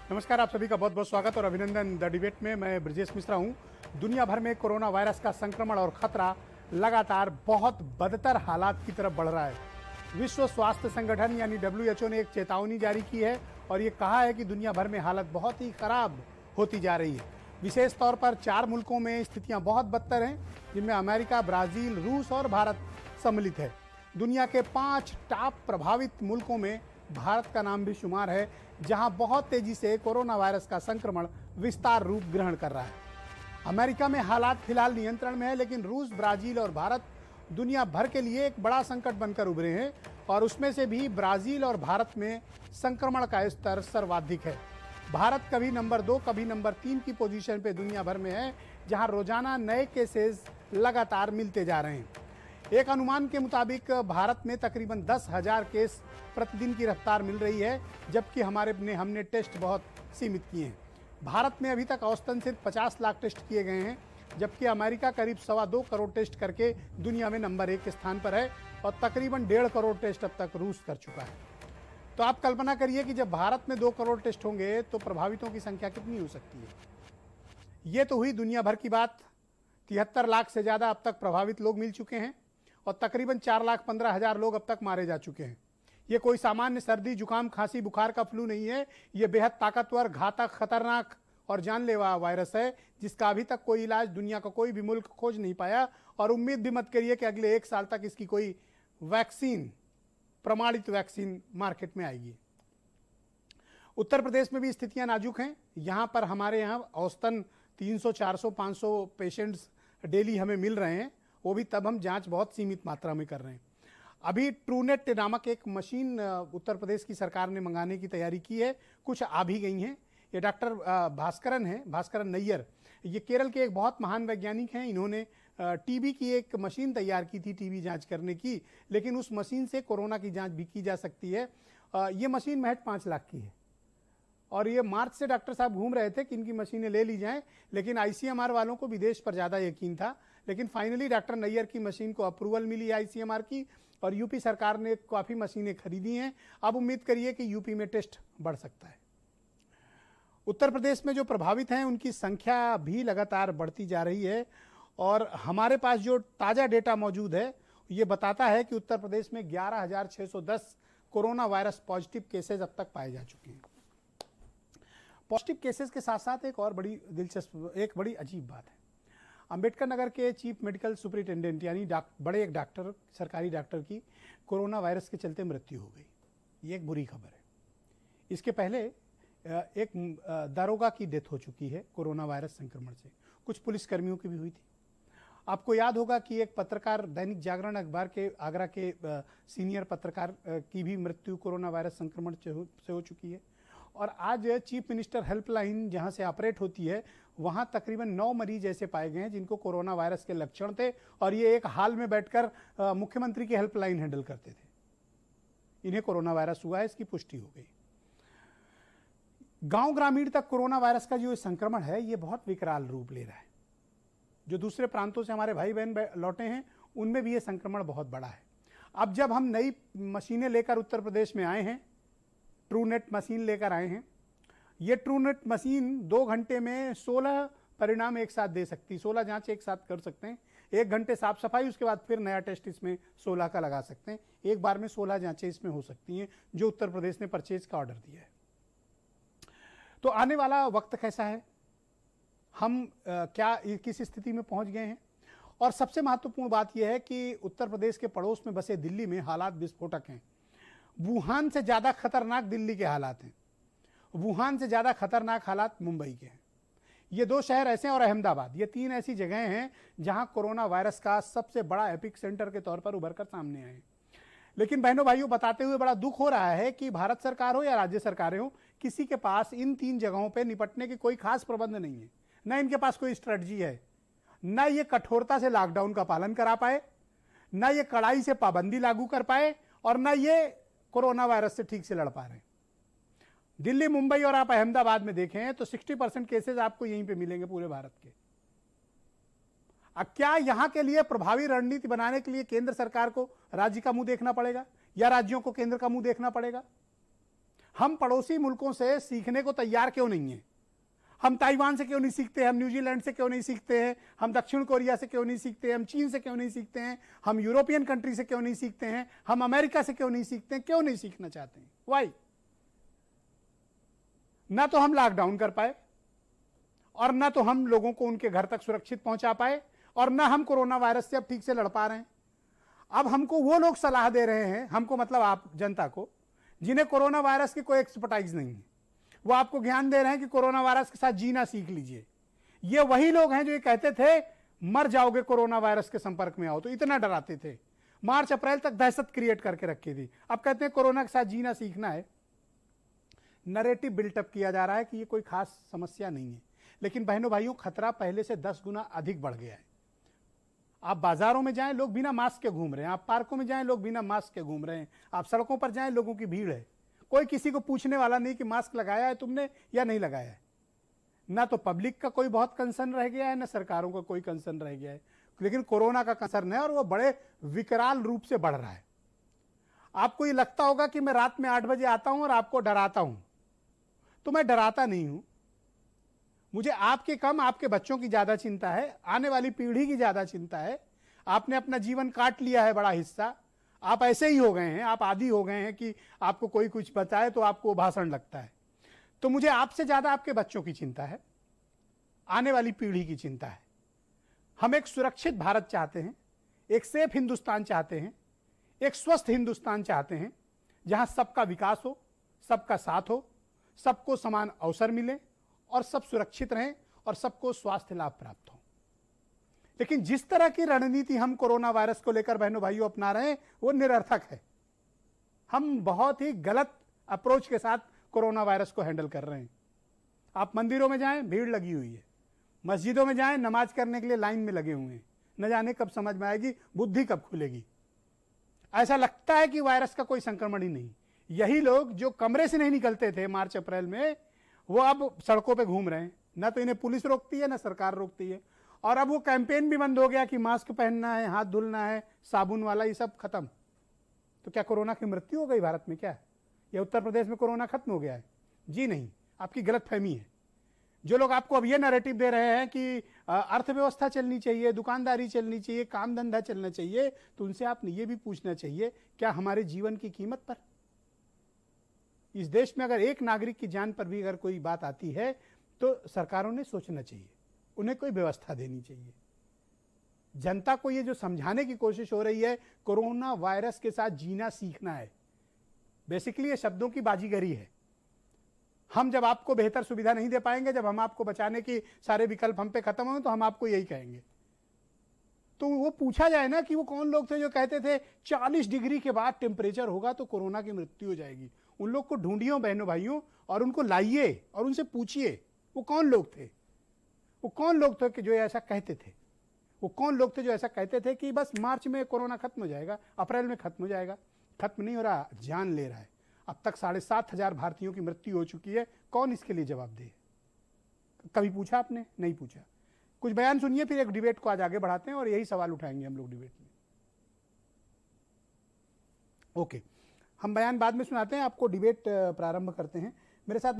नमस्कार, आप सभी का बहुत बहुत स्वागत और अभिनंदन। द डिबेट में मैं ब्रजेश मिश्रा हूं। दुनिया भर में कोरोना वायरस का संक्रमण और खतरा लगातार बहुत बदतर हालात की तरफ बढ़ रहा है। विश्व स्वास्थ्य संगठन यानी WHO ने एक चेतावनी जारी की है और ये कहा है कि दुनिया भर में हालत बहुत ही खराब होती जा रही है। विशेष तौर पर 4 मुल्कों में स्थितियां बहुत बदतर हैं, जिनमें अमेरिका, ब्राजील, रूस और भारत सम्मिलित है। दुनिया के 5 टॉप प्रभावित मुल्कों में भारत का नाम भी शुमार है, जहां बहुत तेजी से कोरोना वायरस का संक्रमण विस्तार रूप ग्रहण कर रहा है। अमेरिका में हालात फिलहाल नियंत्रण में है, लेकिन रूस, ब्राजील और भारत दुनिया भर के लिए एक बड़ा संकट बनकर उभरे हैं और उसमें से भी ब्राजील और भारत में संक्रमण का स्तर सर्वाधिक है। भारत कभी नंबर 2, कभी नंबर 3 की पोजीशन पे दुनिया भर में है, जहां रोजाना नए केसेस लगातार मिलते जा रहे हैं। एक अनुमान के मुताबिक भारत में तकरीबन 10,000 केस प्रतिदिन की रफ्तार मिल रही है, जबकि हमने टेस्ट बहुत सीमित किए हैं। भारत में अभी तक औसतन सिर्फ 50 लाख टेस्ट किए गए हैं, जबकि अमेरिका करीब 2.25 करोड़ टेस्ट करके दुनिया में नंबर 1 स्थान पर है और तकरीबन 1.5 करोड़ टेस्ट अब तक रूस कर चुका है। तो आप कल्पना करिए कि जब भारत में 2 करोड़ टेस्ट होंगे तो प्रभावितों की संख्या कितनी हो सकती है। ये तो हुई दुनिया भर की बात। 73 लाख से ज्यादा अब तक प्रभावित लोग मिल चुके हैं और तकरीबन 4,15,000 लोग अब तक मारे जा चुके हैं। ये कोई सामान्य सर्दी, जुकाम, खांसी, बुखार का फ्लू नहीं है। ये बेहद ताकतवर, घातक, खतरनाक और जानलेवा वायरस है, जिसका अभी तक कोई इलाज दुनिया का कोई भी मुल्क खोज नहीं पाया और उम्मीद भी मत करिए कि अगले 1 साल तक इसकी कोई वैक्सीन, प्रमाणित वैक्सीन मार्केट में आएगी। उत्तर प्रदेश में भी स्थितियां नाजुक हैं। यहां पर हमारे यहां औसतन 300, 400, 500 पेशेंट्स डेली हमें मिल रहे हैं, वो भी तब हम जांच बहुत सीमित मात्रा में कर रहे हैं। अभी ट्रूनेट नामक एक मशीन उत्तर प्रदेश की सरकार ने मंगाने की तैयारी की है, कुछ आ भी गई हैं। ये डॉक्टर भास्करन नैयर, ये केरल के एक बहुत महान वैज्ञानिक हैं। इन्होंने टीबी की एक मशीन तैयार की थी, टीबी जांच करने की, लेकिन उस मशीन से कोरोना की जांच भी की जा सकती है। ये मशीन महज 5 लाख की है और ये मार्च से डॉक्टर साहब घूम रहे थे कि इनकी मशीनें ले ली जाएं, लेकिन ICMR वालों को विदेश पर ज़्यादा यकीन था। लेकिन फाइनली डॉक्टर नैयर की मशीन को अप्रूवल मिली ICMR की और यूपी सरकार ने काफ़ी मशीनें खरीदी हैं। अब उम्मीद करिए कि यूपी में टेस्ट बढ़ सकता है। उत्तर प्रदेश में जो प्रभावित हैं उनकी संख्या भी लगातार बढ़ती जा रही है और हमारे पास जो ताज़ा डेटा मौजूद है ये बताता है कि उत्तर प्रदेश में 11,610 कोरोना वायरस पॉजिटिव केसेज अब तक पाए जा चुके हैं। पॉजिटिव केसेस के साथ साथ एक और बड़ी दिलचस्प, एक बड़ी अजीब बात है। अंबेडकर नगर के चीफ मेडिकल सुपरिटेंडेंट यानी बड़े एक डॉक्टर, सरकारी डॉक्टर की कोरोना वायरस के चलते मृत्यु हो गई। ये एक बुरी खबर है। इसके पहले एक दारोगा की डेथ हो चुकी है कोरोना वायरस संक्रमण से, कुछ पुलिसकर्मियों की भी हुई थी। आपको याद होगा कि एक पत्रकार, दैनिक जागरण अखबार के आगरा के सीनियर पत्रकार की भी मृत्यु कोरोना वायरस संक्रमण से हो चुकी है। और आज चीफ मिनिस्टर हेल्पलाइन जहां से ऑपरेट होती है, वहां तकरीबन 9 मरीज ऐसे पाए गए हैं जिनको कोरोना वायरस के लक्षण थे और ये एक हाल में बैठकर मुख्यमंत्री की हेल्पलाइन हैंडल करते थे। इन्हें कोरोना वायरस हुआ है, इसकी पुष्टि हो गई। गांव ग्रामीण तक कोरोना वायरस का जो संक्रमण है ये बहुत विकराल रूप ले रहा है। जो दूसरे प्रांतों से हमारे भाई बहन लौटे हैं उनमें भी ये संक्रमण बहुत बड़ा है। अब जब हम नई मशीनें लेकर उत्तर प्रदेश में आए हैं, ट्रूनेट मशीन लेकर आए हैं, ये ट्रूनेट मशीन 2 घंटे में 16 परिणाम एक साथ दे सकती है। 16 जांच एक साथ कर सकते हैं। 1 घंटे साफ सफाई, उसके बाद फिर नया टेस्ट इसमें 16 का लगा सकते हैं। एक बार में 16 जांचें इसमें हो सकती हैं, जो उत्तर प्रदेश ने परचेज का ऑर्डर दिया है। तो आने वाला वक्त कैसा है, हम क्या किस स्थिति में पहुंच गए हैं, और सबसे महत्वपूर्ण बात यह है कि उत्तर प्रदेश के पड़ोस में बसे दिल्ली में हालात विस्फोटक हैं। वुहान से ज्यादा खतरनाक दिल्ली के हालात हैं। वुहान से ज्यादा खतरनाक हालात मुंबई के हैं। ये 2 शहर ऐसे हैं, और अहमदाबाद, ये 3 ऐसी जगहें हैं जहां कोरोना वायरस का सबसे बड़ा एपिक सेंटर के तौर पर उभर कर सामने आए। लेकिन बहनों भाइयों, बताते हुए बड़ा दुख हो रहा है कि भारत सरकार हो या राज्य सरकारें हो, किसी के पास इन 3 जगहों पर निपटने की कोई खास प्रबंध नहीं है। न इनके पास कोई स्ट्रेटजी है, न ये कठोरता से लॉकडाउन का पालन करा पाए, न ये कड़ाई से पाबंदी लागू कर पाए, और न ये कोरोना वायरस से ठीक से लड़ पा रहे हैं। दिल्ली, मुंबई और आप अहमदाबाद में देखें तो 60% केसेस आपको यहीं पे मिलेंगे पूरे भारत के। अब क्या यहां के लिए प्रभावी रणनीति बनाने के लिए केंद्र सरकार को राज्य का मुंह देखना पड़ेगा या राज्यों को केंद्र का मुंह देखना पड़ेगा? हम पड़ोसी मुल्कों से सीखने को तैयार क्यों नहीं है? हम ताइवान से क्यों नहीं सीखते? हम न्यूजीलैंड से क्यों नहीं सीखते हैं? हम दक्षिण कोरिया से क्यों नहीं सीखते हैं? हम चीन से क्यों नहीं सीखते हैं? हम यूरोपियन कंट्री से क्यों नहीं सीखते हैं? हम अमेरिका से क्यों नहीं सीखते हैं? क्यों नहीं सीखना चाहते हैं? वाई? ना तो हम लॉकडाउन कर पाए, और ना तो हम लोगों को उनके घर तक सुरक्षित पहुंचा पाए, और ना हम कोरोना वायरस से अब ठीक से लड़ पा रहे हैं। अब हमको वो लोग सलाह दे रहे हैं, हमको मतलब आप जनता को, जिन्हें कोरोना वायरस की कोई एक्सपर्टाइज नहीं है, वो आपको ज्ञान दे रहे हैं कि कोरोना वायरस के साथ जीना सीख लीजिए। ये वही लोग हैं जो ये कहते थे मर जाओगे कोरोना वायरस के संपर्क में आओ, तो इतना डराते थे, मार्च अप्रैल तक दहशत क्रिएट करके रखी थी। अब कहते हैं कोरोना के साथ जीना सीखना है। नरेटिव बिल्टअप किया जा रहा है कि ये कोई खास समस्या नहीं है, लेकिन बहनों भाइयों खतरा पहले से 10 गुना अधिक बढ़ गया है। आप बाजारों में जाएं, लोग बिना मास्क के घूम रहे हैं। आप पार्कों में जाएं, लोग बिना मास्क के घूम रहे हैं। आप सड़कों पर जाएं, लोगों की भीड़ है। कोई किसी को पूछने वाला नहीं कि मास्क लगाया है तुमने या नहीं लगाया है। ना तो पब्लिक का कोई बहुत कंसर्न रह गया है, ना सरकारों का कोई कंसर्न रह गया है, लेकिन कोरोना का कंसर्न है, और वो बड़े विकराल रूप से बढ़ रहा है। आपको ये लगता होगा कि मैं रात में 8 बजे आता हूं और आपको डराता हूं, तो मैं डराता नहीं हूं। मुझे आपके कम आपके बच्चों की ज्यादा चिंता है, आने वाली पीढ़ी की ज्यादा चिंता है। आपने अपना जीवन काट लिया है बड़ा हिस्सा, आप ऐसे ही हो गए हैं, आप आदी हो गए हैं कि आपको कोई कुछ बताए तो आपको भाषण लगता है। तो मुझे आपसे ज्यादा आपके बच्चों की चिंता है, आने वाली पीढ़ी की चिंता है। हम एक सुरक्षित भारत चाहते हैं, एक सेफ हिंदुस्तान चाहते हैं, एक स्वस्थ हिंदुस्तान चाहते हैं, जहां सबका विकास हो, सबका साथ हो, सबको समान अवसर मिले, और सब सुरक्षित रहें, और सबको स्वास्थ्य लाभ प्राप्त हो। लेकिन जिस तरह की रणनीति हम कोरोना वायरस को लेकर बहनों भाइयों अपना रहे हैं, वो निरर्थक है। हम बहुत ही गलत अप्रोच के साथ कोरोना वायरस को हैंडल कर रहे हैं। आप मंदिरों में जाएं, भीड़ लगी हुई है। मस्जिदों में जाएं, नमाज करने के लिए लाइन में लगे हुए हैं। न जाने कब समझ में आएगी, बुद्धि कब खुलेगी। ऐसा लगता है कि वायरस का कोई संक्रमण ही नहीं। यही लोग जो कमरे से नहीं निकलते थे मार्च अप्रैल में, वो अब सड़कों पे घूम रहे हैं। ना तो इन्हें पुलिस रोकती है, ना सरकार रोकती है। और अब वो कैंपेन भी बंद हो गया कि मास्क पहनना है, हाथ धुलना है, साबुन वाला, ये सब खत्म। तो क्या कोरोना की मृत्यु हो गई भारत में? क्या या उत्तर प्रदेश में कोरोना खत्म हो गया है? जी नहीं, आपकी गलतफहमी है। जो लोग आपको अब ये नैरेटिव दे रहे हैं कि अर्थव्यवस्था चलनी चाहिए, दुकानदारी चलनी चाहिए, काम धंधा चलना चाहिए, तो उनसे आपने ये भी पूछना चाहिए, क्या हमारे जीवन की कीमत पर, इस देश में अगर एक नागरिक की जान पर भी अगर कोई बात आती है, तो सरकारों ने सोचना चाहिए, उन्हें कोई व्यवस्था देनी चाहिए। जनता को ये जो समझाने की कोशिश हो रही है, कोरोना वायरस के साथ जीना सीखना है, बेसिकली ये शब्दों की बाजीगरी है। हम जब आपको बेहतर सुविधा नहीं दे पाएंगे, जब हम आपको बचाने की सारे विकल्प हम पे खत्म होंगे, तो हम आपको यही कहेंगे। तो वो पूछा जाए ना कि वो कौन लोग थे जो कहते थे 40 डिग्री के बाद टेम्परेचर होगा तो कोरोना की मृत्यु हो जाएगी। उन लोग को ढूंढिए बहनों भाइयों, और उनको लाइए और उनसे पूछिए वो कौन लोग थे। वो कौन लोग थे कि जो ऐसा कहते थे? वो कौन लोग थे जो ऐसा कहते थे कि बस मार्च में कोरोना खत्म हो जाएगा, अप्रैल में खत्म हो जाएगा? खत्म नहीं हो रहा, जान ले रहा है। अब तक 7,500 भारतीयों की मृत्यु हो चुकी है। कौन इसके लिए जवाब दे? कभी पूछा आपने? नहीं पूछा। कुछ बयान सुनिए, फिर एक डिबेट को आज आगे बढ़ाते हैं और यही सवाल उठाएंगे हम लोग डिबेट में। ओके, हम बयान बाद में सुनाते हैं, आपको डिबेट प्रारंभ करते हैं। मेरे साथ